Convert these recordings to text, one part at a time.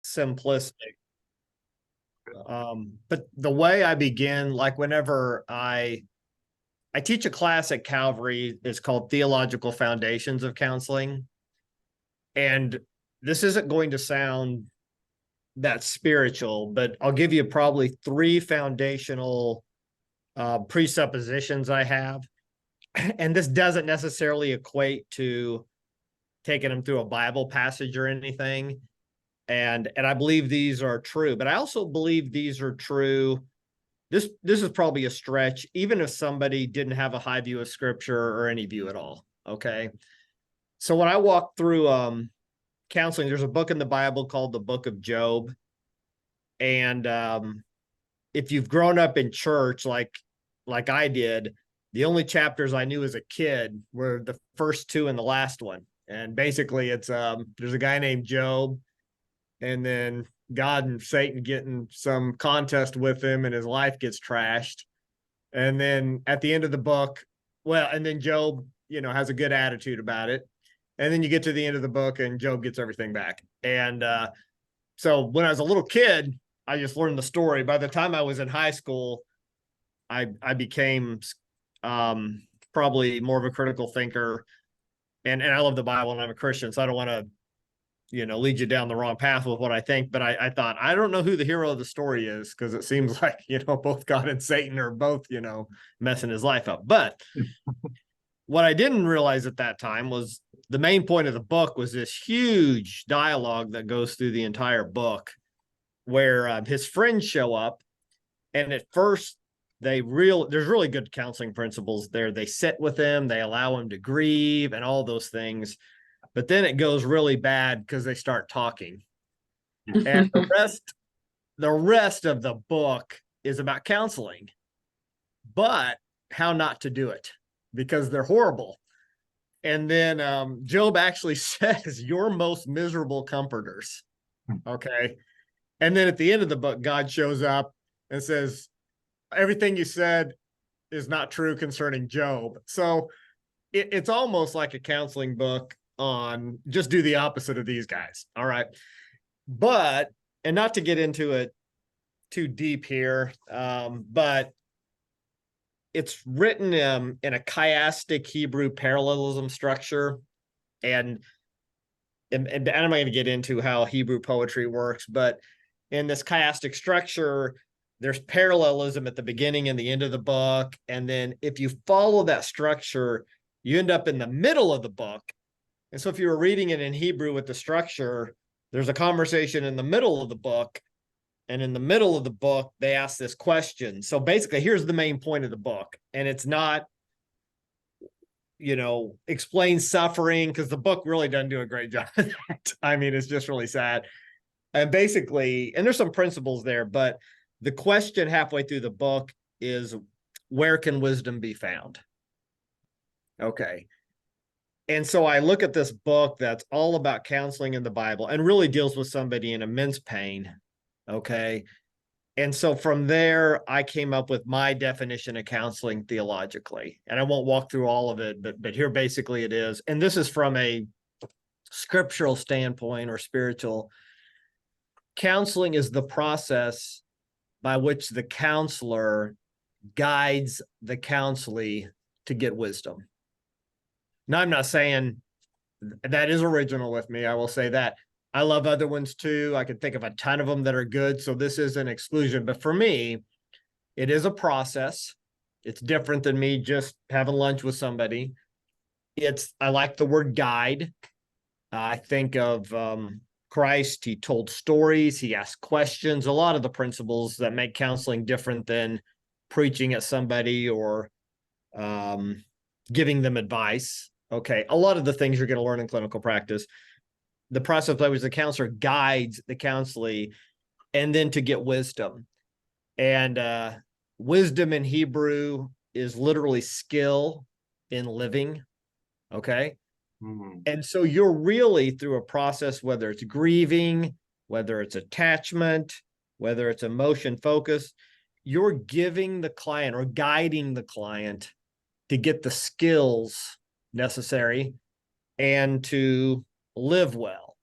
simplistic. But the way I begin, like whenever I teach a class at Calvary, it's called Theological Foundations of Counseling. And this isn't going to sound that spiritual, but I'll give you probably three foundational presuppositions I have. And this doesn't necessarily equate to taking them through a Bible passage or anything. And I believe these are true, but I also believe these are true. This is probably a stretch, even if somebody didn't have a high view of scripture or any view at all. Okay. So when I walk through counseling, there's a book in the Bible called the Book of Job. And if you've grown up in church like I did, the only chapters I knew as a kid were the first two and the last one. And basically it's there's a guy named Job, and then God and Satan getting some contest with him, and his life gets trashed. And then at the end of the book, well, and then Job, has a good attitude about it. And then you get to the end of the book and Job gets everything back. And so when I was a little kid, I just learned the story. By the time I was in high school, I became probably more of a critical thinker. And I love the Bible and I'm a Christian, so I don't want to lead you down the wrong path with what I think. But I thought, I don't know who the hero of the story is, because it seems like, both God and Satan are both, messing his life up. But what I didn't realize at that time was the main point of the book was this huge dialogue that goes through the entire book, where his friends show up. And at first, there's really good counseling principles there. They sit with him, they allow him to grieve and all those things. But then it goes really bad because they start talking. And the rest of the book is about counseling, but how not to do it, because they're horrible. And then Job actually says, "Your most miserable comforters." Okay. And then at the end of the book, God shows up and says, "Everything you said is not true concerning Job." So it's almost like a counseling book on just do the opposite of these guys. All right. But, and not to get into it too deep here, but it's written in a chiastic Hebrew parallelism structure. And I'm not going to get into how Hebrew poetry works, but in this chiastic structure, there's parallelism at the beginning and the end of the book. And then if you follow that structure, you end up in the middle of the book. And so if you were reading it in Hebrew with the structure, there's a conversation in the middle of the book. And in the middle of the book, they ask this question. So basically, here's the main point of the book. And it's not, explain suffering, because the book really doesn't do a great job of that. I mean, it's just really sad. And basically, and there's some principles there, but the question halfway through the book is, where can wisdom be found? Okay. And so I look at this book that's all about counseling in the Bible and really deals with somebody in immense pain. Okay. And so from there, I came up with my definition of counseling theologically. And I won't walk through all of it, but here basically it is. And this is from a scriptural standpoint or spiritual. Counseling is the process by which the counselor guides the counselee to get wisdom. Now, I'm not saying that is original with me. I will say that. I love other ones too. I can think of a ton of them that are good. So this is an exclusion. But for me, it is a process. It's different than me just having lunch with somebody. I like the word guide. I think of Christ. He told stories. He asked questions. A lot of the principles that make counseling different than preaching at somebody or giving them advice. Okay. A lot of the things you're going to learn in clinical practice. The process by which the counselor guides the counselee, and then to get wisdom. And wisdom in Hebrew is literally skill in living. Okay. Mm-hmm. And so you're really through a process, whether it's grieving, whether it's attachment, whether it's emotion focus, you're giving the client or guiding the client to get the skills necessary and to live well.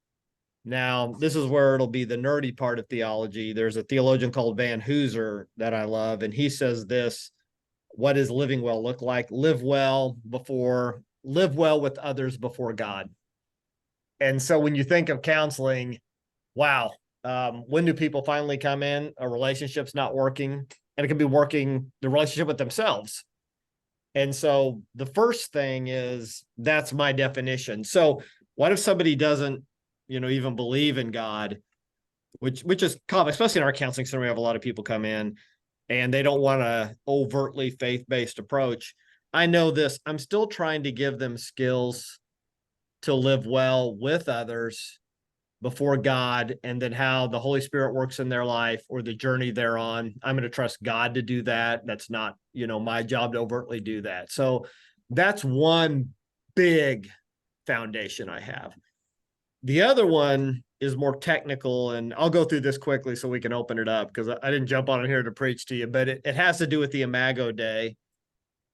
Now, this is where it'll be the nerdy part of theology. There's a theologian called Van Hooser that I love, and he says this: what does living well look like? Live well with others before God. And so when you think of counseling, wow, when do people finally come in? A relationship's not working, and it could be working the relationship with themselves. And so the first thing is, that's my definition. So what if somebody doesn't, even believe in God, which is common, especially in our counseling center. We have a lot of people come in and they don't want a overtly faith-based approach. I know this. I'm still trying to give them skills to live well with others before God, and then how the Holy Spirit works in their life or the journey they're on. I'm going to trust God to do that. That's not, my job to overtly do that. So that's one big foundation I have. The other one is more technical, and I'll go through this quickly so we can open it up, because I didn't jump on it here to preach to you, but it has to do with the Imago Dei,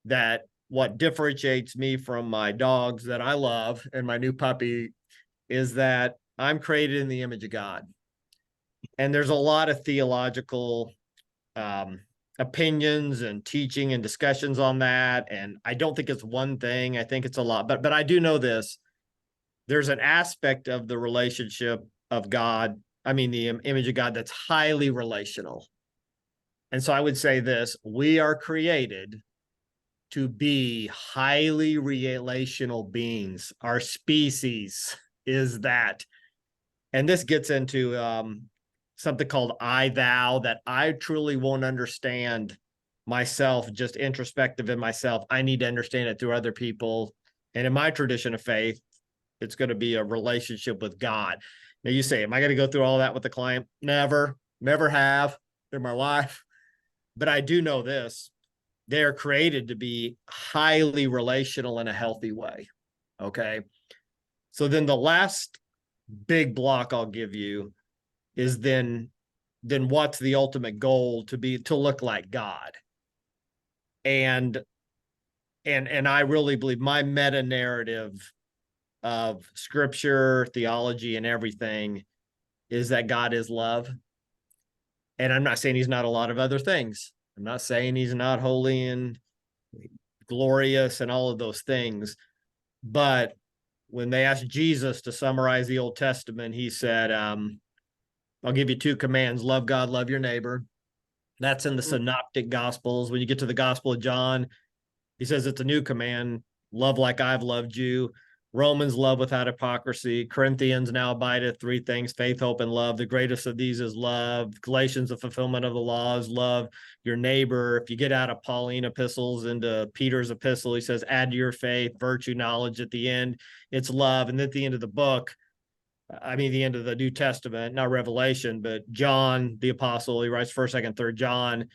that what differentiates me from my dogs that I love and my new puppy is that I'm created in the image of God. And there's a lot of theological opinions and teaching and discussions on that. And I don't think it's one thing. I think it's a lot. But I do know this. There's an aspect of the relationship of God, the image of God, that's highly relational. And so I would say this: we are created to be highly relational beings. Our species is that. And this gets into something called I thou, that I truly won't understand myself, just introspective in myself. I need to understand it through other people. And in my tradition of faith, it's going to be a relationship with God. Now you say, am I going to go through all that with the client? Never have in my life. But I do know this: they are created to be highly relational in a healthy way. Okay. So then the last big block I'll give you is then what's the ultimate goal? To look like God. And I really believe my meta narrative of scripture, theology, and everything is that God is love. And I'm not saying he's not a lot of other things. I'm not saying he's not holy and glorious and all of those things. But when they asked Jesus to summarize the Old Testament, he said, I'll give you two commands: love God, love your neighbor. That's in the synoptic gospels. When you get to the Gospel of John, he says it's a new command: love like I've loved you. Romans, love without hypocrisy. Corinthians, now abideth three things: faith, hope, and love. The greatest of these is love. Galatians, the fulfillment of the law is love your neighbor. If you get out of Pauline epistles into Peter's epistle, he says, add to your faith virtue, knowledge. At the end, it's love. And at the end of the book, the end of the New Testament, not Revelation, but John, the apostle, he writes 1st, 2nd, 3rd John.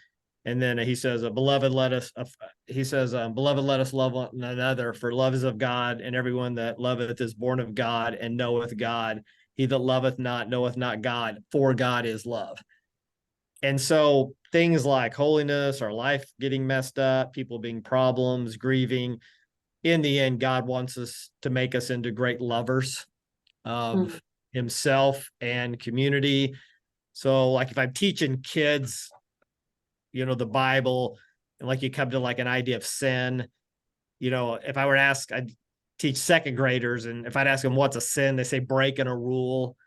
And then he says, beloved, let us love one another, for love is of God, and everyone that loveth is born of God and knoweth God. He that loveth not knoweth not God, for God is love. And so things like holiness, our life getting messed up, people being problems, grieving, in the end, God wants us to make us into great lovers of himself and community. So like if I'm teaching kids, the Bible, and like you come to like an idea of sin, if I were to ask, I'd teach second graders, and if I'd ask them what's a sin, they say breaking a rule.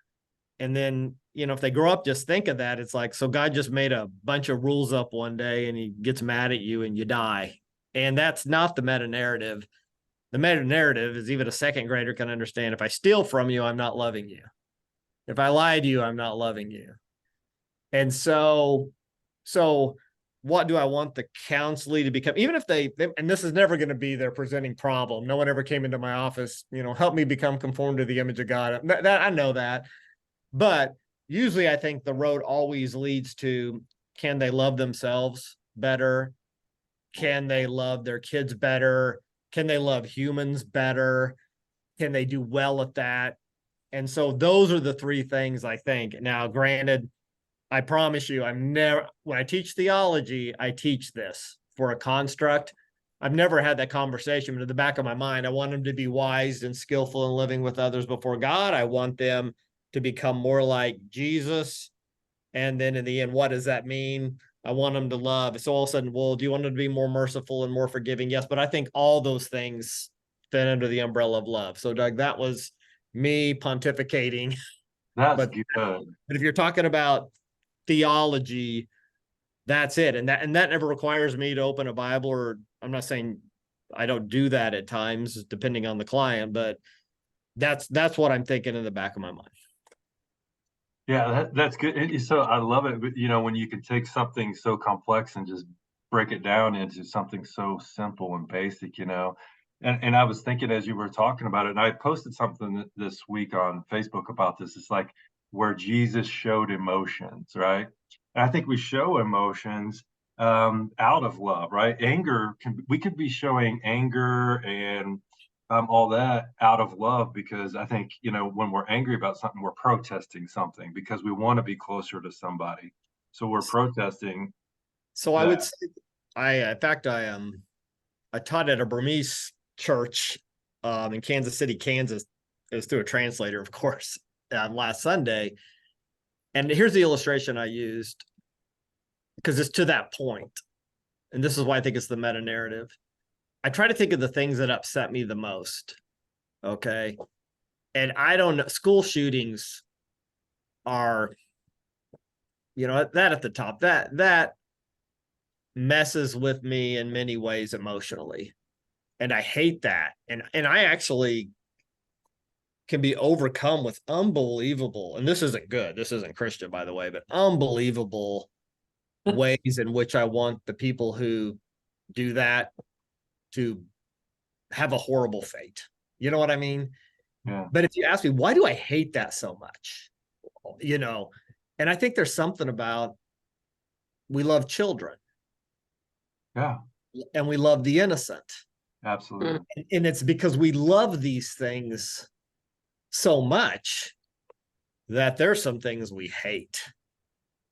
And then, if they grow up just think of that, it's like, so God just made a bunch of rules up one day and he gets mad at you and you die. And that's not the meta narrative. The meta narrative is, even a second grader can understand: if I steal from you, I'm not loving you. If I lie to you, I'm not loving you. And so what do I want the counselee to become? Even if they and this is never going to be their presenting problem. No one ever came into my office, help me become conformed to the image of God. That I know that. But usually I think the road always leads to, can they love themselves better? Can they love their kids better? Can they love humans better? Can they do well at that? And so those are the three things I think. Now, granted, I promise you, when I teach theology, I teach this for a construct. I've never had that conversation, but in the back of my mind, I want them to be wise and skillful in living with others before God. I want them to become more like Jesus. And then in the end, what does that mean? I want them to love. So all of a sudden, well, do you want them to be more merciful and more forgiving? Yes, but I think all those things fit under the umbrella of love. So Doug, that was me pontificating. That's But, good. but if you're talking about theology, that's it. And that never requires me to open a Bible, or I'm not saying I don't do that at times, depending on the client, but that's what I'm thinking in the back of my mind. Yeah, that's good. So I love it. But, when you can take something so complex and just break it down into something so simple and basic, And I was thinking as you were talking about it, and I posted something this week on Facebook about this. It's like where Jesus showed emotions, right? And I think we show emotions out of love, right? We could be showing anger and all that out of love, because I think, when we're angry about something, we're protesting something because we want to be closer to somebody. So we're protesting So I would that. say, in fact, I taught at a Burmese church in Kansas City, Kansas. It was through a translator, of course, last Sunday. And here's the illustration I used, because it's to that point. And this is why I think it's the meta narrative. I try to think of the things that upset me the most. Okay. And I don't know, school shootings are, that at the top, that messes with me in many ways emotionally. And I hate that. And I actually can be overcome with unbelievable, and this isn't good, this isn't Christian, by the way, but unbelievable ways in which I want the people who do that to have a horrible fate. You know what I mean? Yeah. But if you ask me, why do I hate that so much? You know, and I think there's something about, we love children Yeah, and we love the innocent. absolutely. And it's because we love these things so much that there's some things we hate.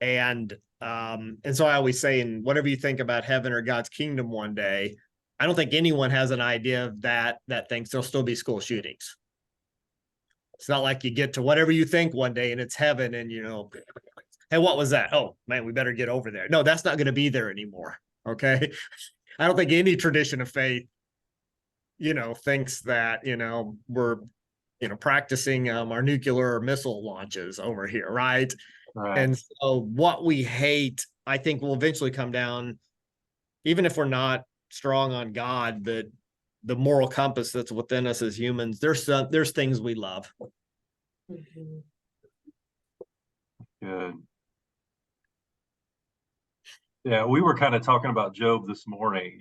And so I always say, and whatever you think about heaven or God's kingdom one day, I don't think anyone has an idea of that thinks there'll still be school shootings. It's not like you get to whatever you think one day and it's heaven, and hey, what was that? Oh man, we better get over there. No, that's not going to be there anymore. Okay. I don't think any tradition of faith, thinks that, we're, practicing our nuclear missile launches over here, right? Right. And so what we hate, I think, will eventually come down, even if we're not strong on God, but the moral compass that's within us as humans. There's things we love. Good. Yeah, we were kind of talking about Job this morning,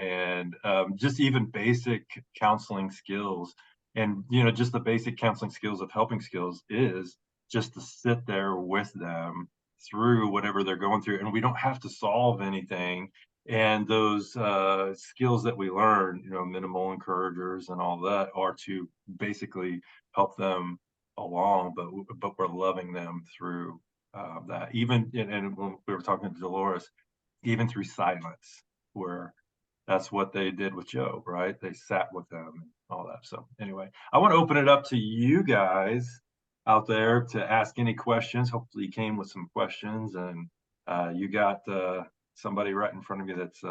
and just even basic counseling skills, and just the basic counseling skills of helping skills is just to sit there with them through whatever they're going through, and we don't have to solve anything. And those skills that we learn, minimal encouragers and all that, are to basically help them along, but we're loving them through that. Even and when we were talking to Dolores, even through silence, where that's what they did with Job, right? They sat with them and all that. So anyway, I want to open it up to you guys out there to ask any questions. Hopefully you came with some questions, and you got somebody right in front of you that's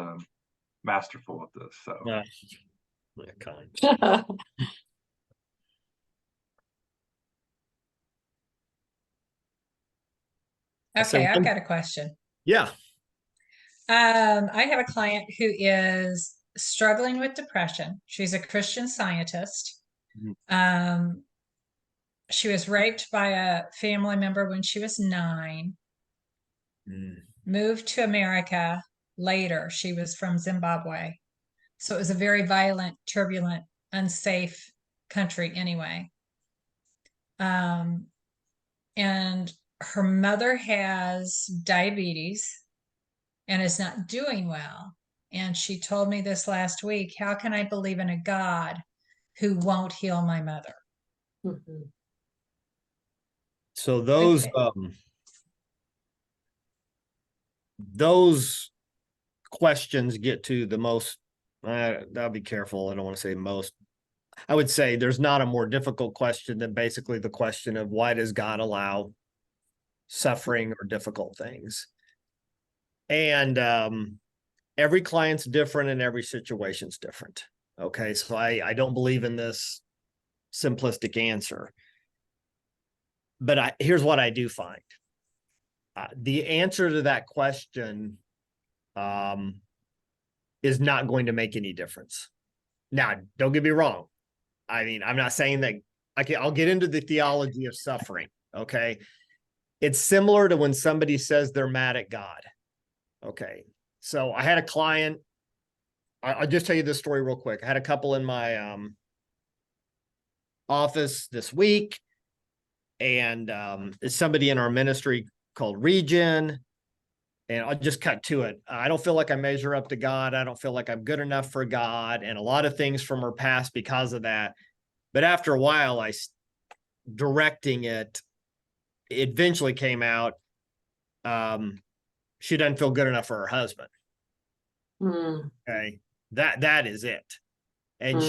masterful at this. So kind. Okay, I've got a question. Yeah. I have a client who is struggling with depression. She's a Christian Scientist. Um, she was raped by a family member when she was 9. Moved to America later. She was from Zimbabwe. So it was a very violent, turbulent, unsafe country anyway. And her mother has diabetes and is not doing well. And she told me this last week, how can I believe in a God who won't heal my mother? So those questions get to the most, I'll be careful, I don't want to say most, I would say there's not a more difficult question than basically the question of why does God allow suffering or difficult things? And every client's different and every situation's different. Okay, so I don't believe in this simplistic answer. But here's what I do find. The answer to that question is not going to make any difference. Now, don't get me wrong. I mean, I'm not saying that I'll get into the theology of suffering. Okay. It's similar to when somebody says they're mad at God. Okay. So I had a client. I'll just tell you this story real quick. I had a couple in my office this week, and it's somebody in our ministry called Region. And I'll just cut to it. I don't feel like I measure up to God. I don't feel like I'm good enough for God, and a lot of things from her past because of that. But after a while, directing it eventually came out. She doesn't feel good enough for her husband. Okay, that is it. And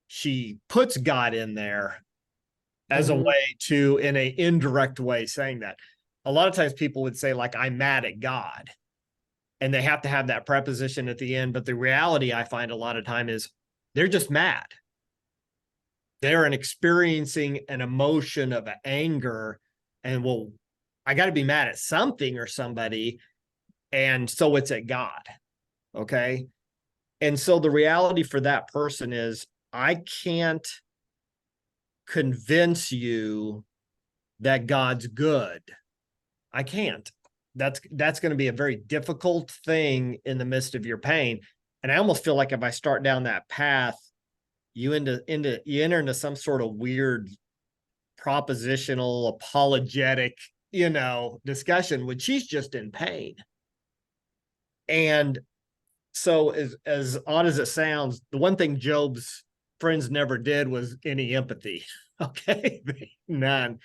she puts God in there as a way to, in an indirect way, saying that. A lot of times people would say, like, I'm mad at God, and they have to have that preposition at the end. But the reality I find a lot of time is they're just mad. They're experiencing an emotion of anger, and, well, I got to be mad at something or somebody. And so it's at God. Okay. And so the reality for that person is, I can't convince you that God's good. I can't. That's going to be a very difficult thing in the midst of your pain. And I almost feel like if I start down that path, you enter into some sort of weird propositional, apologetic, discussion when she's just in pain. And so as odd as it sounds, the one thing Job's friends never did was any empathy. Okay. None.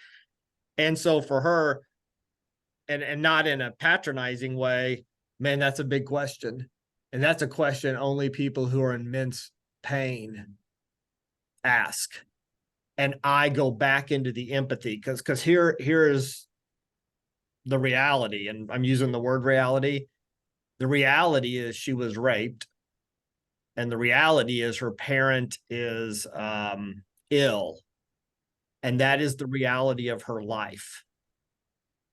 And so for her, and not in a patronizing way, man, that's a big question. And that's a question only people who are in immense pain ask. And I go back into the empathy because here is the reality, and I'm using the word reality. The reality is she was raped, and the reality is her parent is ill, and that is the reality of her life.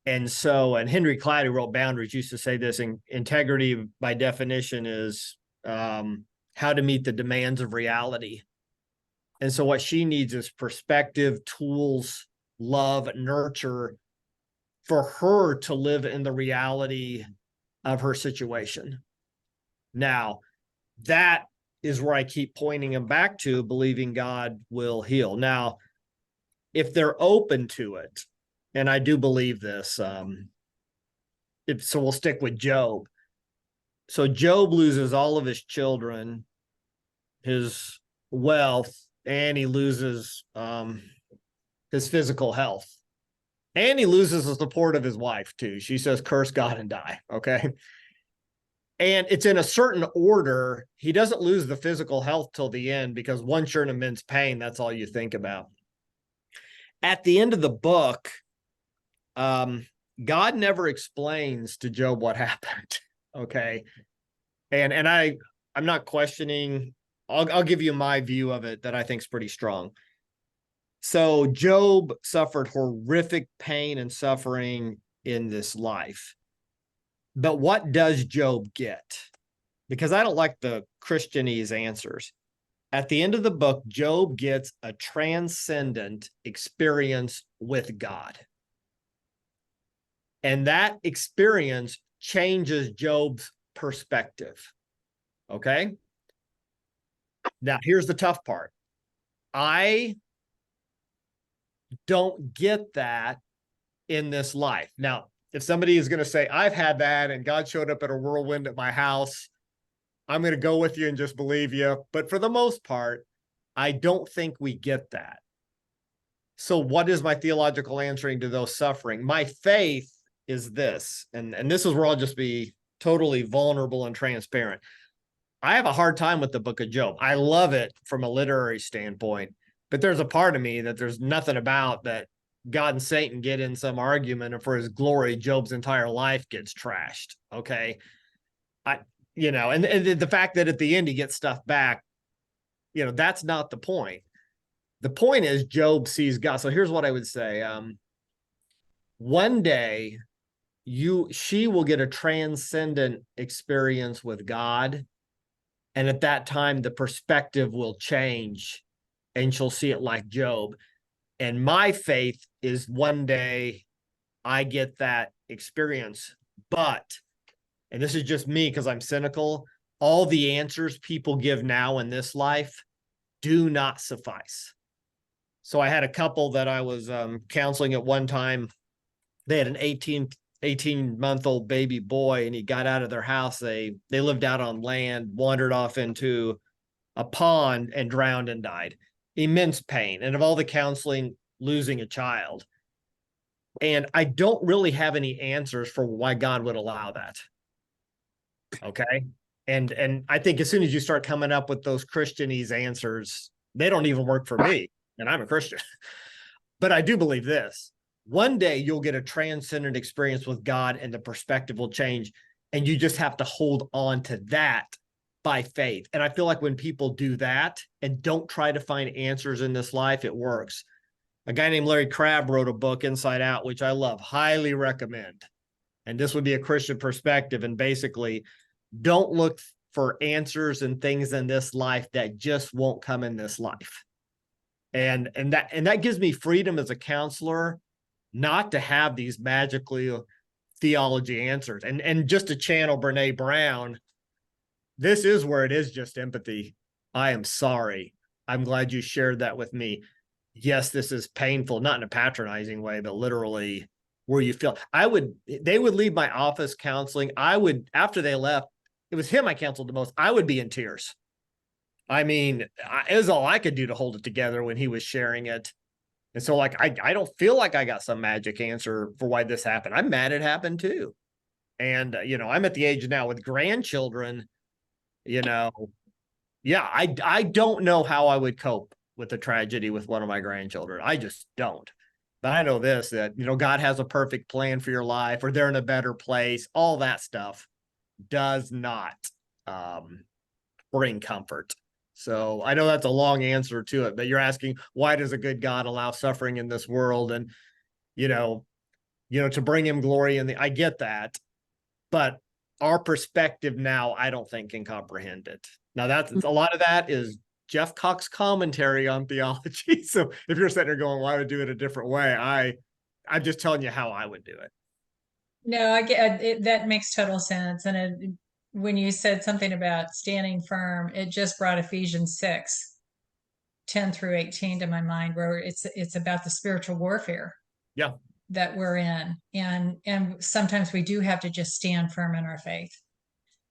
And so, and Henry Cloud, who wrote Boundaries, used to say this: integrity, by definition, is how to meet the demands of reality. And so what she needs is perspective, tools, love, nurture for her to live in the reality of her situation. Now, that is where I keep pointing them back to, believing God will heal. Now, if they're open to it, and I do believe this, so we'll stick with Job. So Job loses all of his children, his wealth, and he loses his physical health. And he loses the support of his wife, too. She says, curse God and die. Okay. And it's in a certain order. He doesn't lose the physical health till the end, because once you're in immense pain, that's all you think about. At the end of the book, God never explains to Job what happened. Okay. And I'm not questioning. I'll give you my view of it that I think is pretty strong. So Job suffered horrific pain and suffering in this life. But what does Job get? Because I don't like the Christianese answers. At the end of the book, Job gets a transcendent experience with God. And that experience changes Job's perspective. Okay? Now, here's the tough part. I don't get that in this life. Now, if somebody is going to say, I've had that and God showed up at a whirlwind at my house, I'm going to go with you and just believe you. But for the most part, I don't think we get that. So what is my theological answering to those suffering? My faith is this, and this is where I'll just be totally vulnerable and transparent. I have a hard time with the book of Job. I love it from a literary standpoint, but there's a part of me that there's nothing about that God and Satan get in some argument, and for his glory, Job's entire life gets trashed. Okay. I, and the fact that at the end he gets stuff back, that's not the point. The point is Job sees God. So here's what I would say. One day she will get a transcendent experience with God. And at that time, the perspective will change and she'll see it like Job. And my faith is one day I get that experience. But, and this is just me because I'm cynical, all the answers people give now in this life do not suffice. So I had a couple that I was counseling at one time. They had an 18-month-old baby boy, and he got out of their house. They lived out on land, wandered off into a pond and drowned and died. Immense pain. And of all the counseling, losing a child. And I don't really have any answers for why God would allow that. Okay. And I think as soon as you start coming up with those Christianese answers, they don't even work for me. And I'm a Christian. But I do believe this. One day you'll get a transcendent experience with God and the perspective will change. And you just have to hold on to that by faith. And I feel like when people do that and don't try to find answers in this life, it works. A guy named Larry Crabb wrote a book, Inside Out, which I love, highly recommend. And this would be a Christian perspective. And basically, don't look for answers and things in this life that just won't come in this life. And that gives me freedom as a counselor not to have these magically theology answers. And just to channel Brene Brown, this is where it is just empathy. I am sorry. I'm glad you shared that with me. Yes, this is painful, not in a patronizing way, but literally where you feel. They would leave my office counseling. After they left, it was him I counseled the most. I would be in tears. I mean, it was all I could do to hold it together when he was sharing it. And so I don't feel like I got some magic answer for why this happened. I'm mad it happened too. And, I'm at the age now with grandchildren, yeah, I don't know how I would cope with the tragedy with one of my grandchildren. I just don't. But I know this, that, God has a perfect plan for your life, or they're in a better place. All that stuff does not bring comfort. So I know that's a long answer to it, but you're asking, why does a good God allow suffering in this world? And, to bring him glory. And I get that, but our perspective now, I don't think can comprehend it. Now that's a lot of that is Jeff Cox commentary on theology. So if you're sitting there going, well, I would do it a different way, I'm just telling you how I would do it. No, I get it. That makes total sense. And when you said something about standing firm, it just brought Ephesians 6:10-18 to my mind, where it's about the spiritual warfare that we're in. And sometimes we do have to just stand firm in our faith.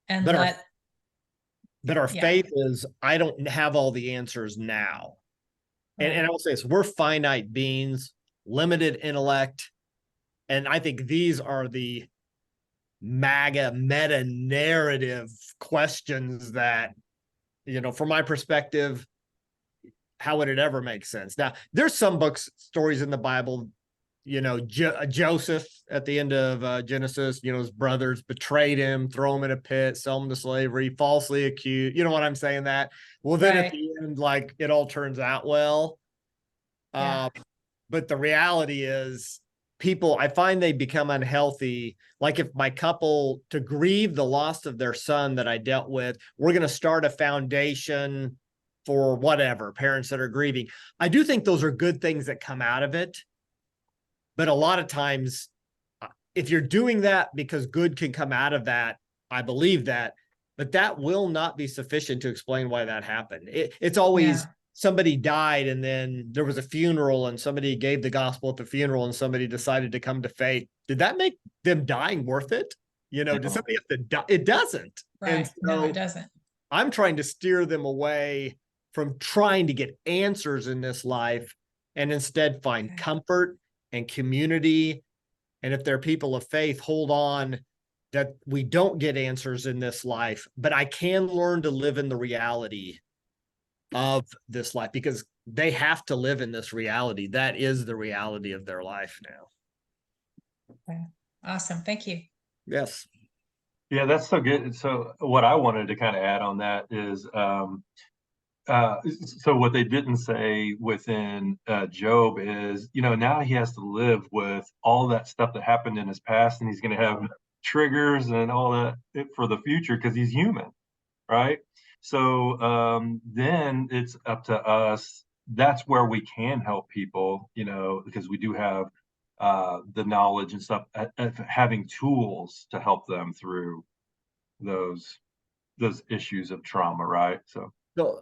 And but our faith is, I don't have all the answers now. Right. And I will say this, we're finite beings, limited intellect. And I think these are the meta narrative questions that, from my perspective, how would it ever make sense? Now, there's some stories in the Bible, Joseph at the end of Genesis, his brothers betrayed him, throw him in a pit, sell him to slavery, falsely accused. You know what I'm saying? That, well, then right at the end, it all turns out well. Yeah. But the reality is, I find they become unhealthy. Like if my couple, to grieve the loss of their son that I dealt with, we're going to start a foundation for whatever, parents that are grieving. I do think those are good things that come out of it. But a lot of times, if you're doing that because good can come out of that, I believe that, but that will not be sufficient to explain why that happened. It's always somebody died and then there was a funeral and somebody gave the gospel at the funeral and somebody decided to come to faith. Did that make them dying worth it? Does somebody have to die? It doesn't. Right. And so no, it doesn't. I'm trying to steer them away from trying to get answers in this life and instead find comfort and community. And if they're people of faith, hold on that we don't get answers in this life, but I can learn to live in the reality of this life, because they have to live in this reality. That is the reality of their life now. Okay. Awesome. Thank you. Yes. Yeah, that's so good. So what I wanted to kind of add on that is, so what they didn't say within Job is, now he has to live with all that stuff that happened in his past, and he's going to have triggers and all that for the future because he's human, right? So then it's up to us. That's where we can help people, because we do have the knowledge and stuff, having tools to help them through those issues of trauma, right? So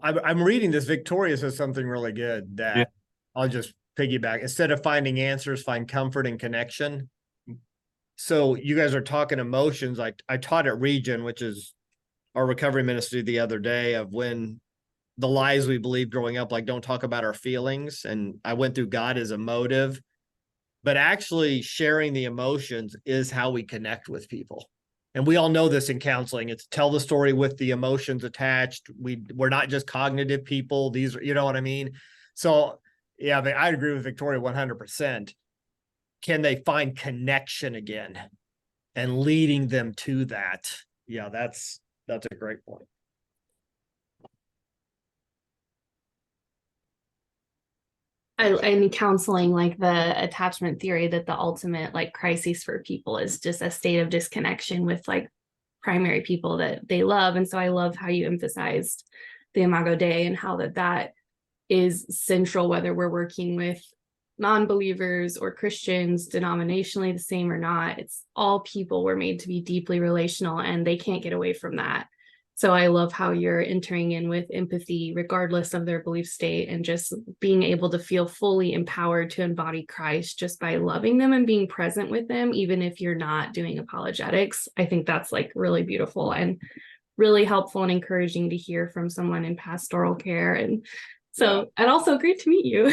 I'm reading this. Victoria says something really good Yeah. that I'll just piggyback. Instead of finding answers, find comfort and connection. So you guys are talking emotions. I taught at Region, which is our recovery ministry, the other day, of when the lies we believe growing up, like don't talk about our feelings. And I went through God as a motive, but actually sharing the emotions is how we connect with people. And we all know this in counseling. It's tell the story with the emotions attached. We're not just cognitive people. These are, you know what I mean? So yeah, I agree with Victoria 100%. Can they find connection again and leading them to that? Yeah, that's a great point. In counseling, like the attachment theory that the ultimate like crisis for people is just a state of disconnection with like primary people that they love. And so I love how you emphasized the Imago Dei and how that is central, whether we're working with non-believers or Christians, denominationally the same or not. It's all people were made to be deeply relational, and they can't get away from that. So I love how you're entering in with empathy, regardless of their belief state, and just being able to feel fully empowered to embody Christ just by loving them and being present with them, even if you're not doing apologetics. I think that's like really beautiful and really helpful and encouraging to hear from someone in pastoral care. And so, and also great to meet you.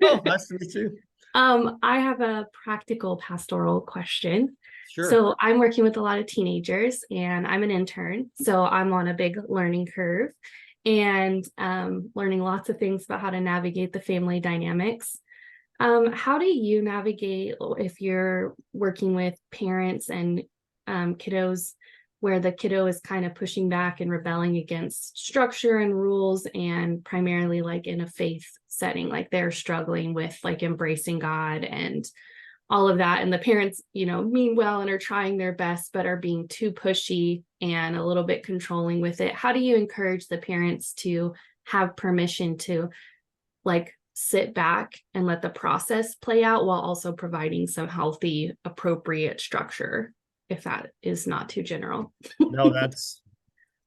Oh, nice to meet you. I have a practical pastoral question. Sure. So I'm working with a lot of teenagers and I'm an intern. So I'm on a big learning curve and learning lots of things about how to navigate the family dynamics. How do you navigate if you're working with parents and kiddos where the kiddo is kind of pushing back and rebelling against structure and rules, and primarily like in a faith setting, like they're struggling with like embracing God and all of that, and the parents, mean well and are trying their best, but are being too pushy and a little bit controlling with it? How do you encourage the parents to have permission to like sit back and let the process play out while also providing some healthy, appropriate structure, if that is not too general? No, that's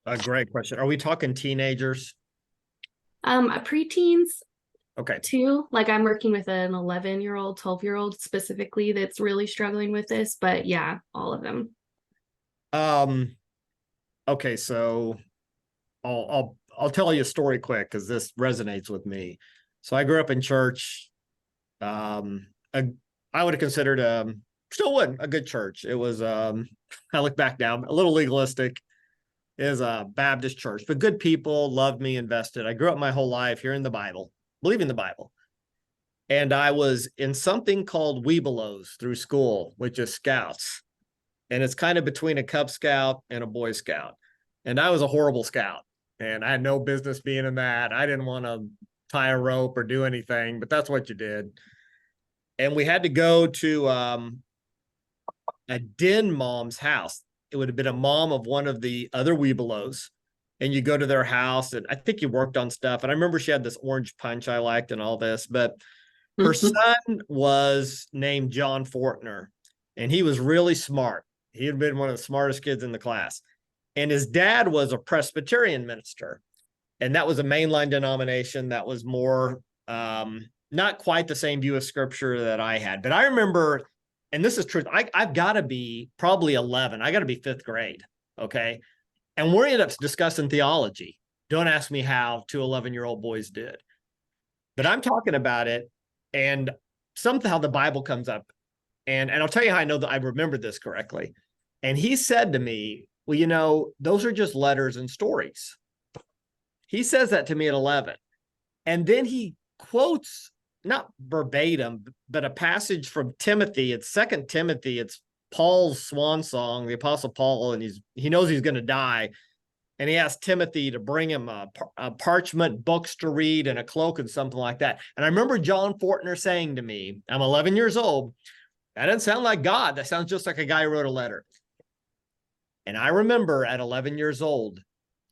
a great question. Are we talking teenagers? Preteens. Okay. Too. Like I'm working with an 11-year-old, 12-year-old specifically that's really struggling with this, but yeah, all of them. Okay, so I'll tell you a story quick because this resonates with me. So I grew up in church. I would have considered still would a good church. It was I look back now, a little legalistic. It is a Baptist church, but good people, loved me, invested. I grew up my whole life hearing the Bible, believing the Bible. And I was in something called Webelos through school, which is scouts. And it's kind of between a Cub Scout and a Boy Scout. And I was a horrible scout, and I had no business being in that. I didn't want to tie a rope or do anything, but that's what you did. And we had to go to a den mom's house. It would have been a mom of one of the other Webelos. And you go to their house, and I think you worked on stuff. And I remember she had this orange punch I liked and all this, but her son was named John Fortner, and he was really smart. He had been one of the smartest kids in the class. And his dad was a Presbyterian minister. And that was a mainline denomination that was more, not quite the same view of scripture that I had. But I remember, and this is true, I've got to be probably 11. I got to be fifth grade. Okay. And we ended up discussing theology. Don't ask me how 2 11-year-old boys did. But I'm talking about it, and somehow the Bible comes up. And I'll tell you how I know that I remember this correctly. And he said to me, well, you know, those are just letters and stories. He says that to me at 11. And then he quotes, not verbatim, but a passage from Timothy. It's 2 Timothy. It's Paul's swan song, the Apostle Paul, and he knows he's going to die. And he asked Timothy to bring him a parchment, books to read, and a cloak and something like that. And I remember John Fortner saying to me, I'm 11 years old, that doesn't sound like God. That sounds just like a guy who wrote a letter. And I remember at 11 years old,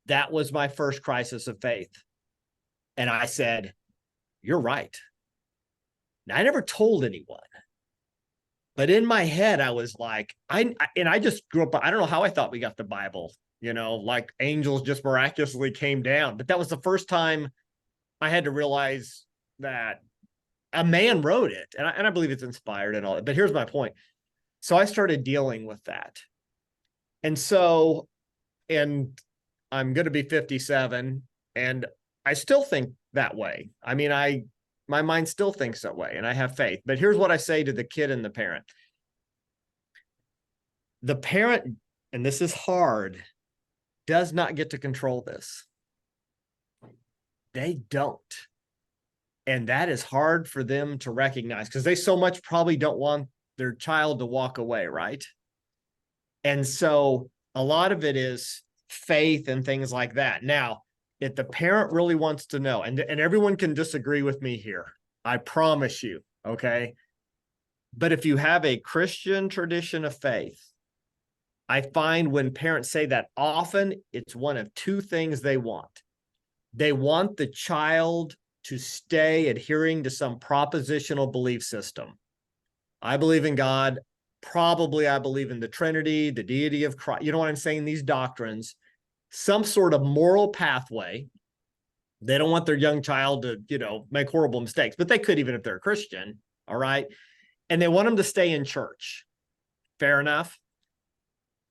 that was my first crisis of faith. And I said, you're right. Now, I never told anyone. But in my head, I was like, I just grew up, I don't know how I thought we got the Bible, you know, like angels just miraculously came down. But that was the first time I had to realize that a man wrote it. And I believe it's inspired and all that. But here's my point. So I started dealing with that. And so, and I'm going to be 57, and I still think that way. I mean, my mind still thinks that way, and I have faith. But here's what I say to the kid and the parent. The parent, and this is hard, does not get to control this. They don't. And that is hard for them to recognize because they so much probably don't want their child to walk away, right? And so a lot of it is faith and things like that. Now, if the parent really wants to know, and everyone can disagree with me here, I promise you, okay? But if you have a Christian tradition of faith, I find when parents say that, often it's one of two things they want. They want the child to stay adhering to some propositional belief system. I believe in God. Probably I believe in the Trinity, the deity of Christ. You know what I'm saying? These doctrines, some sort of moral pathway. They don't want their young child to, you know, make horrible mistakes, but they could even if they're a Christian. All right. And they want them to stay in church. Fair enough.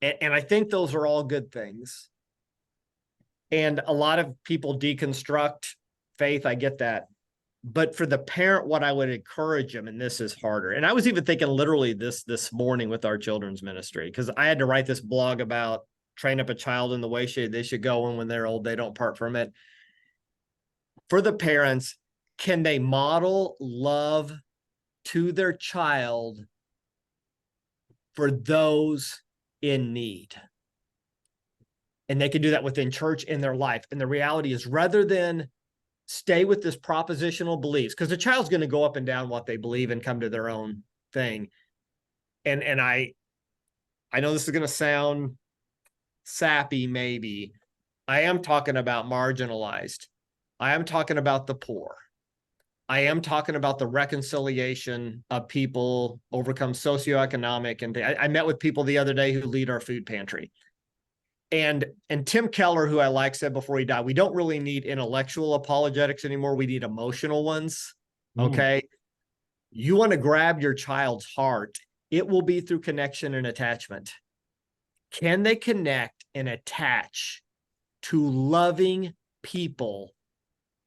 And I think those are all good things. And a lot of people deconstruct faith. I get that. But for the parent, what I would encourage them, and this is harder. And I was even thinking literally this morning with our children's ministry, because I had to write this blog about train up a child in the way they should go, and when they're old, they don't part from it. For the parents, can they model love to their child for those in need? And they can do that within church in their life. And the reality is, rather than stay with this propositional beliefs, because the child's going to go up and down what they believe and come to their own thing. And I know this is going to sound sappy, maybe. I am talking about marginalized. I am talking about the poor. I am talking about the reconciliation of people, overcome socioeconomic. And I met with people the other day who lead our food pantry. And Tim Keller, who I like, said before he died, we don't really need intellectual apologetics anymore. We need emotional ones. Okay. You want to grab your child's heart. It will be through connection and attachment. Can they connect and attach to loving people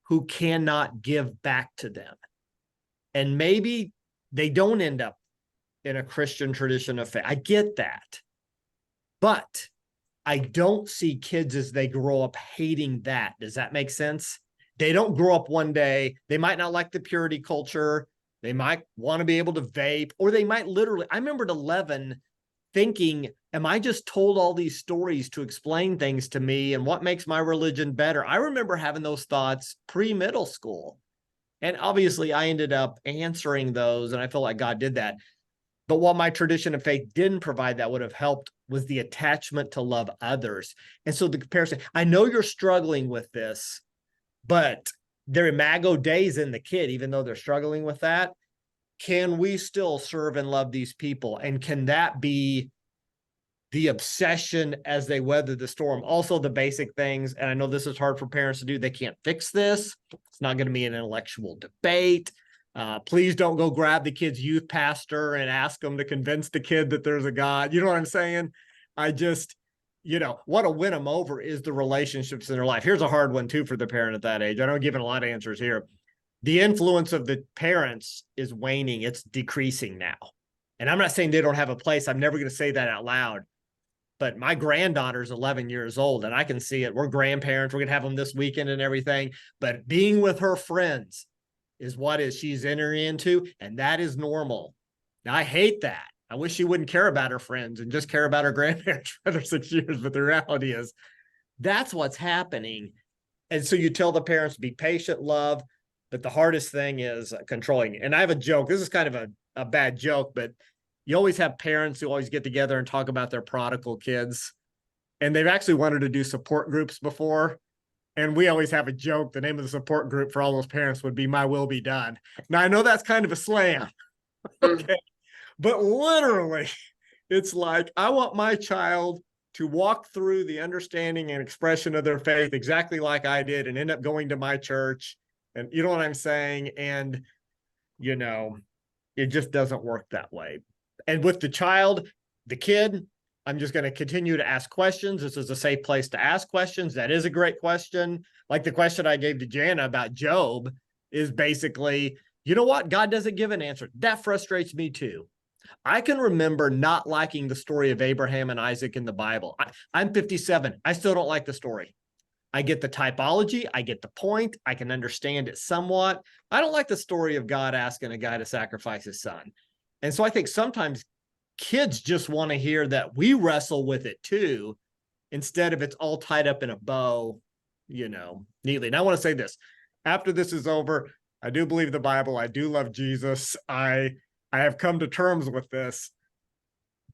who cannot give back to them? And maybe they don't end up in a Christian tradition of faith. I get that. But I don't see kids as they grow up hating that. Does that make sense? They don't grow up one day. They might not like the purity culture. They might want to be able to vape, or they might literally, I remember at 11 thinking, am I just told all these stories to explain things to me and what makes my religion better? I remember having those thoughts pre-middle school. And obviously I ended up answering those, and I feel like God did that. But what my tradition of faith didn't provide that would have helped was the attachment to love others. And so the comparison, I know you're struggling with this, but their imago Dei is in the kid, even though they're struggling with that. Can we still serve and love these people? And can that be the obsession as they weather the storm? Also the basic things, and I know this is hard for parents to do, they can't fix this. It's not going to be an intellectual debate. Please don't go grab the kid's youth pastor and ask them to convince the kid that there's a God. You know what I'm saying? I just, what to win them over is the relationships in their life. Here's a hard one too for the parent at that age. I don't give a lot of answers here. The influence of the parents is waning. It's decreasing now. And I'm not saying they don't have a place. I'm never going to say that out loud. but my granddaughter's 11 years old and I can see it. We're grandparents. We're going to have them this weekend and everything, but being with her friends is what she's entering into. And that is normal. Now, I hate that. I wish she wouldn't care about her friends and just care about her grandparents for another 6 years. But the reality is that's what's happening. And so you tell the parents, be patient, love, but the hardest thing is controlling. And I have a joke. This is kind of a bad joke, but you always have parents who always get together and talk about their prodigal kids. And they've actually wanted to do support groups before. And we always have a joke. The name of the support group for all those parents would be My Will Be Done. Now, I know that's kind of a slam. Okay. But literally, it's like, I want my child to walk through the understanding and expression of their faith exactly like I did and end up going to my church. And you know what I'm saying? And, you know, it just doesn't work that way. And with the child, the kid, I'm just going to continue to ask questions. This is a safe place to ask questions. That is a great question. Like the question I gave to Jana about Job is basically, you know what? God doesn't give an answer. That frustrates me too. I can remember not liking the story of Abraham and Isaac in the Bible. I'm 57. I still don't like the story. I get the typology. I get the point. I can understand it somewhat. I don't like the story of God asking a guy to sacrifice his son. And so I think sometimes kids just want to hear that we wrestle with it too, instead of it's all tied up in a bow, you know, neatly. And I want to say this, after this is over, I do believe the Bible. I do love Jesus. I have come to terms with this,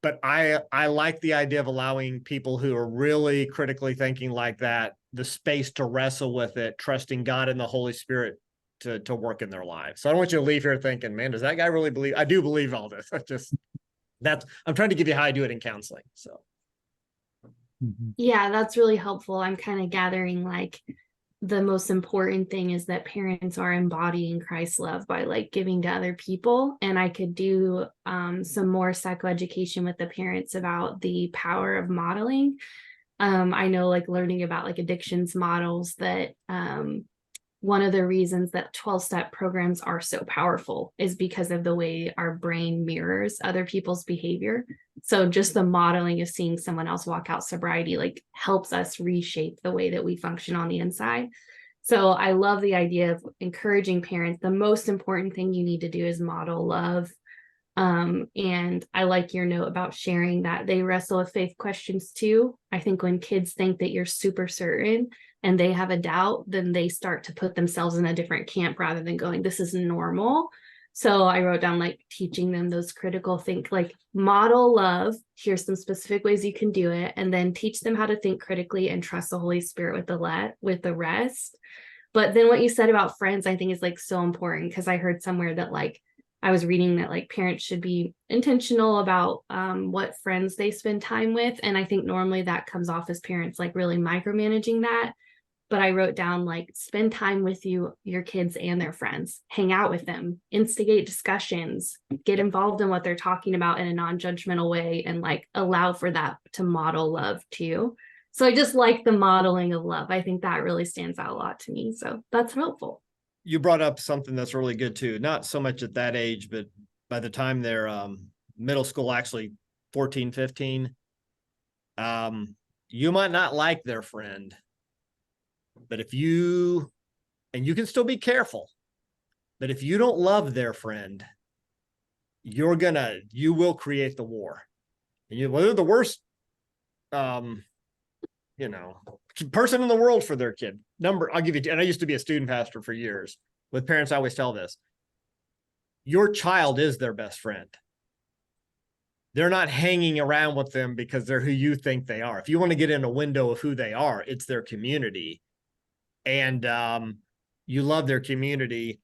but I like the idea of allowing people who are really critically thinking like that, the space to wrestle with it, trusting God and the Holy Spirit to work in their lives. So I don't want you to leave here thinking, man, does that guy really believe? I do believe all this. I'm trying to give you how I do it in counseling. So. Yeah, that's really helpful. I'm kind of gathering like the most important thing is that parents are embodying Christ's love by like giving to other people. And I could do some more psychoeducation with the parents about the power of modeling. I know like learning about like addictions models that one of the reasons that 12-step programs are so powerful is because of the way our brain mirrors other people's behavior. So just the modeling of seeing someone else walk out sobriety like helps us reshape the way that we function on the inside. So I love the idea of encouraging parents. The most important thing you need to do is model love. And I like your note about sharing that they wrestle with faith questions too. I think when kids think that you're super certain and they have a doubt, then they start to put themselves in a different camp rather than going, this is normal. So I wrote down like teaching them those critical think, like model love. Here's some specific ways you can do it, and then teach them how to think critically and trust the Holy Spirit with the rest. But then what you said about friends, I think is like so important, because I heard somewhere that like I was reading that like parents should be intentional about what friends they spend time with. And I think normally that comes off as parents like really micromanaging that. But I wrote down like spend time with your kids and their friends, hang out with them, instigate discussions, get involved in what they're talking about in a non-judgmental way, and like allow for that to model love too. So I just like the modeling of love. I think that really stands out a lot to me. So that's helpful. You brought up something that's really good too. Not so much at that age, but by the time they're middle school, actually 14, 15, you might not like their friend, but you can still be careful, but if you don't love their friend, you will create the war. And they're the worst, person in the world for their kid. I'll give you, and I used to be a student pastor for years. With parents, I always tell this. Your child is their best friend. They're not hanging around with them because they're who you think they are. If you want to get in a window of who they are, it's their community. And you love their community.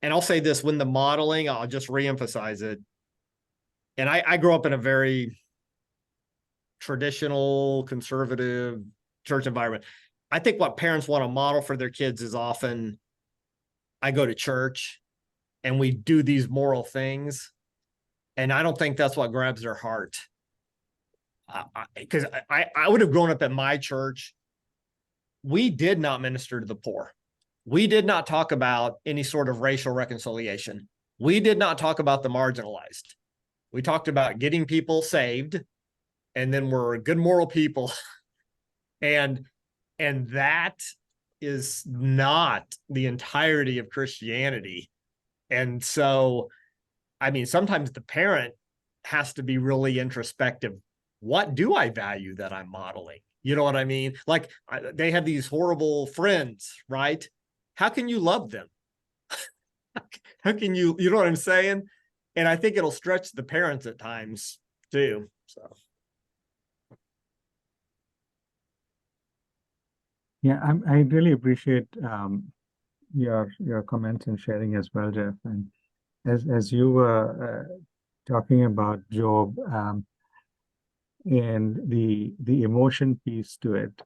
And I'll say this, when the modeling, I'll just reemphasize it. And I grew up in a very traditional, conservative church environment. I think what parents want to model for their kids is often, I go to church and we do these moral things. And I don't think that's what grabs their heart. Because I would have grown up at my church. We did not minister to the poor. We did not talk about any sort of racial reconciliation. We did not talk about the marginalized. We talked about getting people saved and then we're good moral people. And that is not the entirety of Christianity. And so, I mean, sometimes the parent has to be really introspective. What do I value that I'm modeling? You know what I mean? Like they have these horrible friends, right? How can you love them? How can you know what I'm saying? And I think it'll stretch the parents at times too. So yeah, I really appreciate your comments and sharing as well, Jeff. And as you were talking about Job and the emotion piece to it,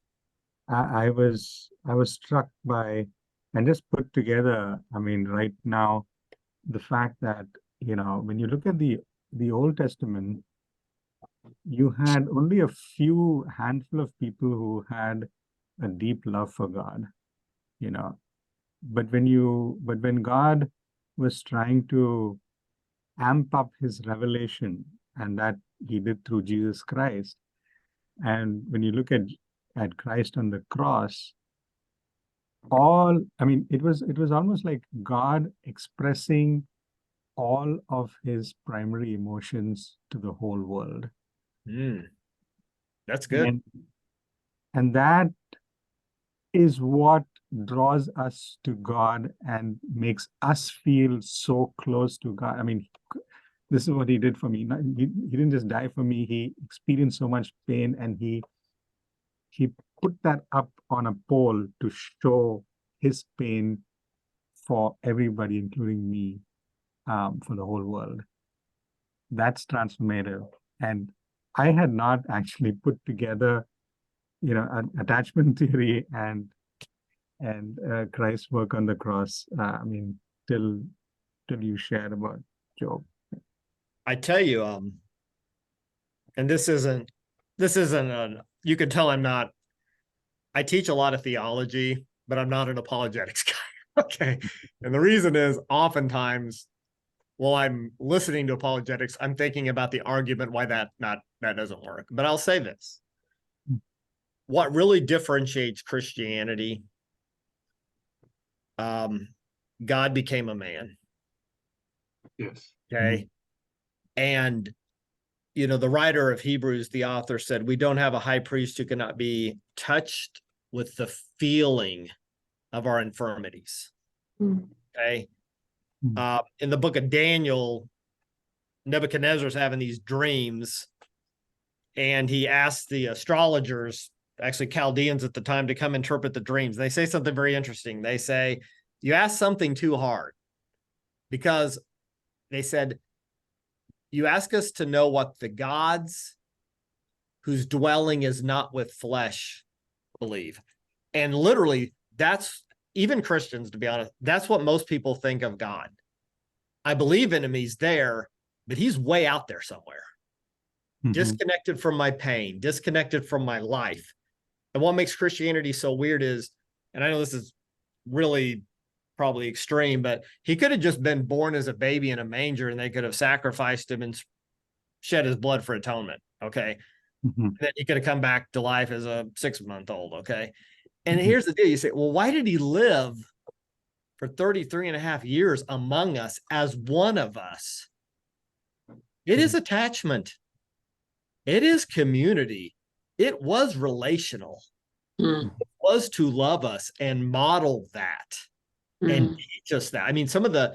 I was struck by and just put together. I mean, right now, the fact that when you look at the Old Testament, you had only a few handful of people who had a deep love for God, you know. But when God was trying to amp up his revelation, and that he did through Jesus Christ, and when you look at Christ on the cross, it was almost like God expressing all of his primary emotions to the whole world. That's good. And that is what draws us to God and makes us feel so close to God. I mean, this is what he did for me. He didn't just die for me. He experienced so much pain, and he put that up on a pole to show his pain for everybody, including me, for the whole world. That's transformative. And I had not actually put together, an attachment theory and Christ's work on the cross. Till you shared about Job. I tell you, and this isn't you can tell I teach a lot of theology, but I'm not an apologetics guy. Okay. And the reason is oftentimes while I'm listening to apologetics, I'm thinking about the argument why that doesn't work. But I'll say this. What really differentiates Christianity, God became a man. Yes. Okay. And the writer of Hebrews, the author said, we don't have a high priest who cannot be touched with the feeling of our infirmities. Okay. In the book of Daniel, Nebuchadnezzar's having these dreams, and he asked the astrologers, actually Chaldeans at the time, to come interpret the dreams. They say something very interesting. They say, you asked something too hard, because they said, you ask us to know what the gods whose dwelling is not with flesh believe. And literally, that's, even Christians, to be honest, that's what most people think of God. I believe in him, he's there, but he's way out there somewhere. Disconnected from my pain, disconnected from my life. And what makes Christianity so weird is, and I know this is really probably extreme, but he could have just been born as a baby in a manger and they could have sacrificed him and shed his blood for atonement. Okay. And then he could have come back to life as a 6-month-old. Okay. And here's the deal. You say, well, why did he live for 33 and a half years among us as one of us? It is attachment. It is community. It was relational. It was to love us and model that and teach us that. I mean, some of the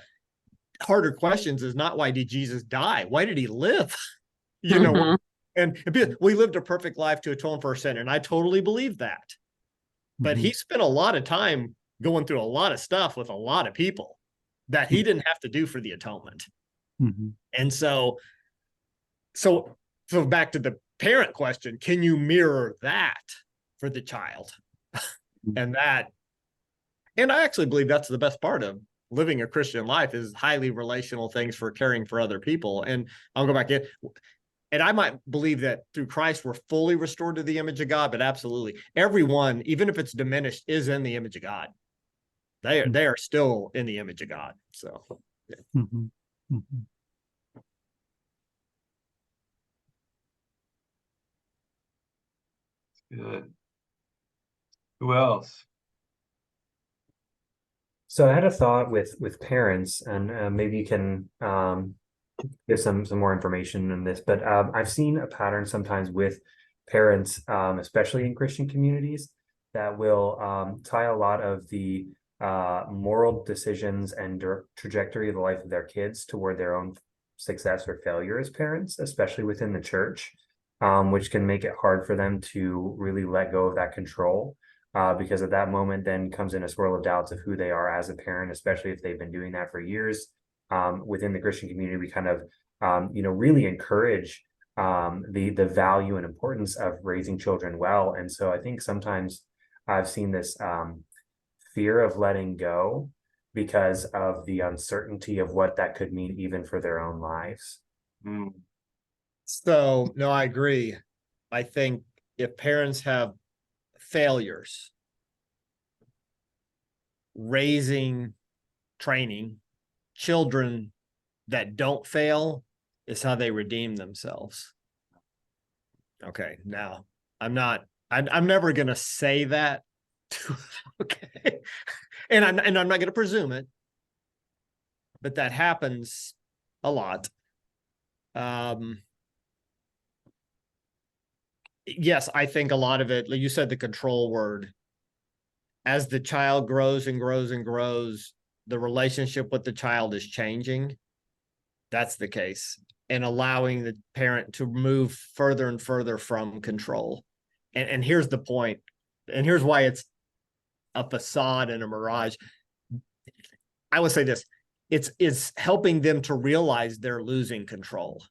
harder questions is not why did Jesus die? Why did he live? And we lived a perfect life to atone for our sin. And I totally believe that. But he spent a lot of time going through a lot of stuff with a lot of people that he didn't have to do for the atonement. And so back to the parent question, can you mirror that for the child? And I actually believe that's the best part of living a Christian life, is highly relational things for caring for other people. And I'll go back in. And I might believe that through Christ, we're fully restored to the image of God, but absolutely everyone, even if it's diminished, is in the image of God. They are still in the image of God. So, yeah. Good. Who else? So I had a thought with parents, and maybe you can give some more information on this. But I've seen a pattern sometimes with parents, especially in Christian communities, that will tie a lot of the moral decisions and trajectory of the life of their kids toward their own success or failure as parents, especially within the church, which can make it hard for them to really let go of that control. Because at that moment then comes in a swirl of doubts of who they are as a parent, especially if they've been doing that for years. Within the Christian community, we kind of, really encourage the value and importance of raising children well. And so I think sometimes I've seen this fear of letting go because of the uncertainty of what that could mean even for their own lives. Mm. So, no, I agree. I think if parents have failures, training children that don't fail is how they redeem themselves. Okay, now I'm never gonna say that. Okay, and I'm not gonna presume it, but that happens a lot. Yes, I think a lot of it, like you said, the control word. As the child grows and grows and grows, the relationship with the child is changing. That's the case. And allowing the parent to move further and further from control. And here's the point, and here's why it's a facade and a mirage. I would say this, it's helping them to realize they're losing control,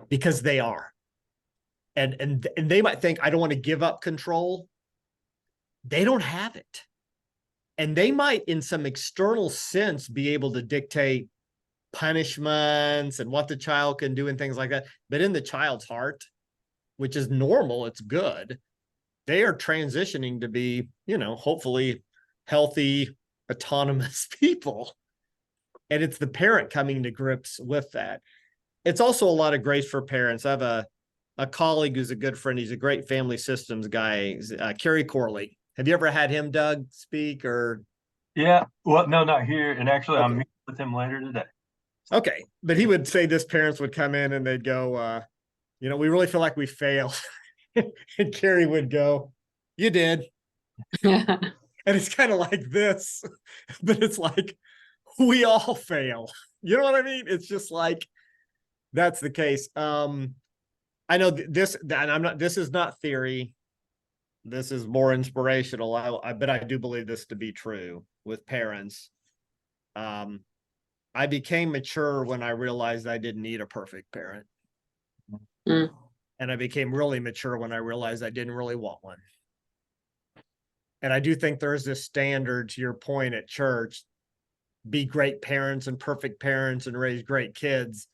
because they are. And they might think, I don't want to give up control. They don't have it. And they might, in some external sense, be able to dictate punishments and what the child can do and things like that. But in the child's heart, which is normal, it's good, they are transitioning to be, hopefully healthy, autonomous people. And it's the parent coming to grips with that. It's also a lot of grace for parents. I have a colleague who's a good friend. He's a great family systems guy, Kerry Corley. Have you ever had him, Doug, speak or? Yeah, well, no, not here. And actually, I'm Okay. meeting with him later today. Okay, but he would say this: parents would come in and they'd go, we really feel like we failed. And Kerry would go, you did. And it's kind of like this, but it's like, we all fail. You know what I mean? It's just like, that's the case. I know this, and this is not theory. This is more inspirational. But I do believe this to be true with parents. I became mature when I realized I didn't need a perfect parent. Mm. And I became really mature when I realized I didn't really want one. And I do think there's this standard, to your point, at church, be great parents and perfect parents and raise great kids,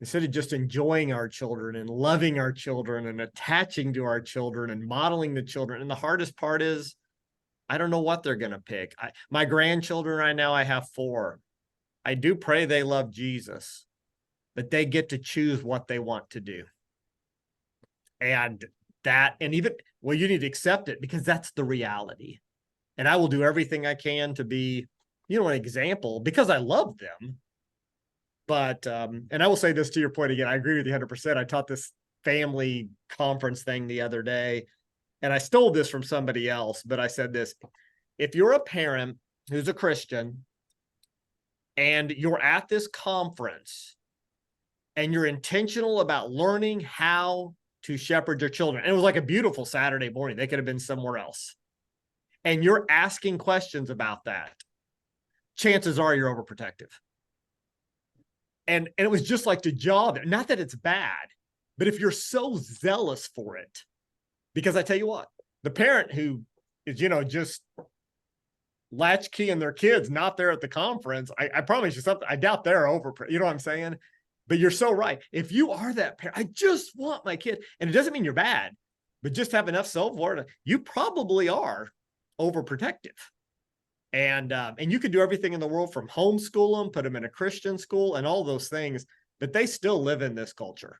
instead of just enjoying our children and loving our children and attaching to our children and modeling the children. And the hardest part is, I don't know what they're going to pick. My grandchildren right now, I have 4. I do pray they love Jesus, but they get to choose what they want to do. And even, well, you need to accept it, because that's the reality. And I will do everything I can to be, an example, because I love them. But, and I will say this to your point again, I agree with you 100%. I taught this family conference thing the other day, and I stole this from somebody else, but I said this: if you're a parent who's a Christian and you're at this conference and you're intentional about learning how to shepherd your children, and it was like a beautiful Saturday morning, they could have been somewhere else, and you're asking questions about that, chances are you're overprotective. And it was just like the job, not that it's bad, but if you're so zealous for it, because I tell you what, the parent who is, just latchkey and their kids not there at the conference, I promise you something, I doubt they're you know what I'm saying? But you're so right. If you are that parent, I just want my kid, and it doesn't mean you're bad, but just have enough self-awareness, you probably are overprotective. And you can do everything in the world, from homeschool them, put them in a Christian school and all those things, but they still live in this culture.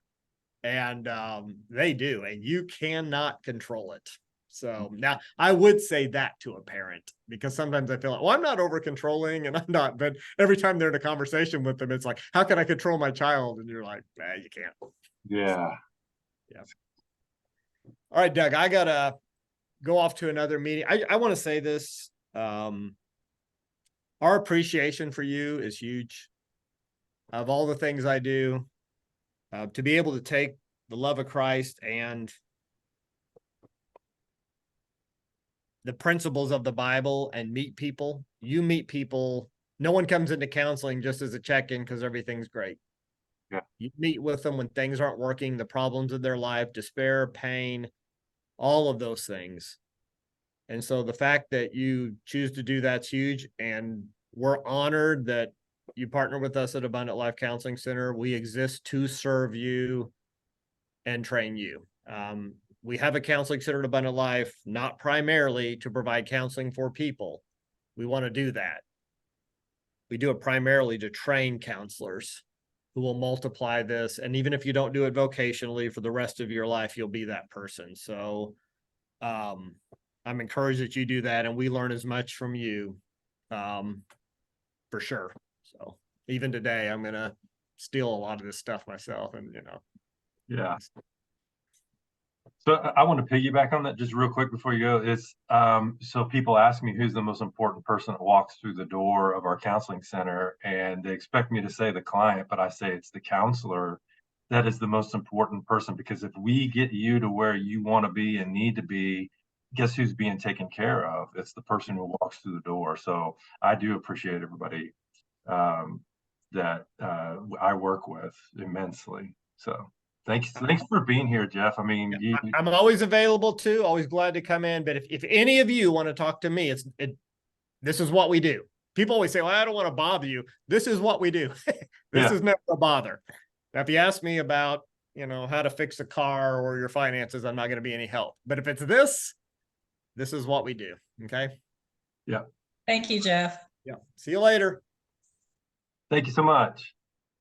And they do, and you cannot control it. So now I would say that to a parent, because sometimes I feel like, well, I'm not over controlling and I'm not, but every time they're in a conversation with them, it's like, how can I control my child? And you're like, you can't. Yeah. Yeah. All right, Doug, I gotta go off to another meeting. I want to say this. Our appreciation for you is huge. Of all the things I do, to be able to take the love of Christ and the principles of the Bible and meet people. You meet people. No one comes into counseling just as a check-in because everything's great. Yeah. You meet with them when things aren't working, the problems of their life, despair, pain, all of those things. And so the fact that you choose to do that's huge. And we're honored that you partner with us at Abundant Life Counseling Center. We exist to serve you and train you. We have a counseling center at Abundant Life, not primarily to provide counseling for people. We want to do that. We do it primarily to train counselors who will multiply this. And even if you don't do it vocationally, for the rest of your life, you'll be that person. So I'm encouraged that you do that, and we learn as much from you, for sure. So even today, I'm going to steal a lot of this stuff myself, and Yeah. So I want to piggyback on that just real quick before you go. It's so people ask me who's the most important person that walks through the door of our counseling center, and they expect me to say the client, but I say it's the counselor that is the most important person, because if we get you to where you want to be and need to be, guess who's being taken care of? It's the person who walks through the door. So I do appreciate everybody that I work with immensely. So thanks for being here, Jeff. I mean, I'm always available too. Always glad to come in. But if any of you want to talk to me, this is what we do. People always say, "Well, I don't want to bother you." This is what we do. This is never a bother. Now, if you ask me about how to fix a car or your finances, I'm not going to be any help. But if it's this is what we do. Okay. Yeah. Thank you, Jeff. Yeah. See you later. Thank you so much.